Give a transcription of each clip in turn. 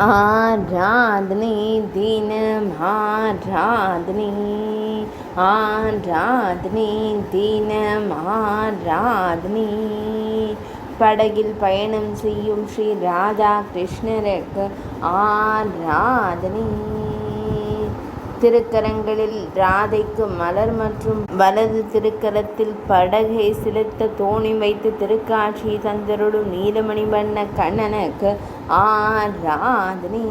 ஆராதனை தினம் ஆராதனை, ஆராதனை தினம் ஆராதனை. படகில் பயணம் செய்யும் ஸ்ரீ ராதா கிருஷ்ணருக்கு ஆராதனை. திருக்கரங்களில் ராதைக்கு மலர் மற்றும் வலது திருக்கரத்தில் படகை செலுத்த தோணி வைத்து திருக்காட்சி தந்தருடும் நீலமணி வண்ண கண்ணனுக்கு ஆராதனை.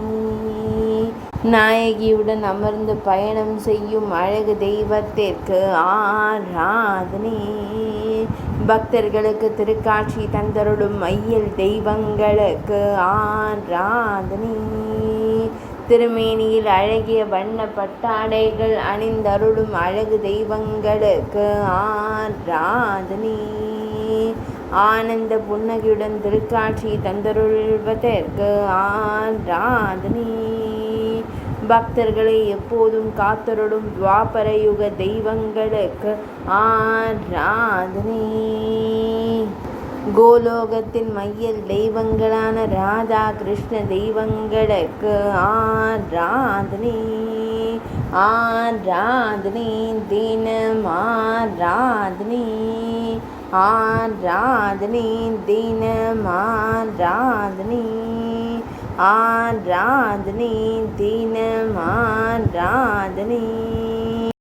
நாயகியுடன் அமர்ந்து பயணம் செய்யும் அழகு தெய்வத்திற்கு ஆராதனை. பக்தர்களுக்கு திருக்காட்சி தந்தருடும் மையல் தெய்வங்களுக்கு ஆராதனை. திருமேனியில் அழகிய வண்ண பட்டாடைகள் அணிந்தருளும் அழகு தெய்வங்களுக்கு ஆராதனை. ஆனந்த புன்னகையுடன் திருக்காட்சி தந்தருள்வதற்கு ஆராதனை. பக்தர்களை எப்போதும் காத்தருளும் துவாபர யுக தெய்வங்களுக்கு ஆராதனை. கோலோகத்தின் மையல் தெய்வங்களான ராதா கிருஷ்ண தெய்வங்களுக்கு ஆராதனை. ஆராதனை தினம் ஆராதனை, ஆராதனை தினம் ஆராதனை, ஆராதனை தினம் ஆராதனை.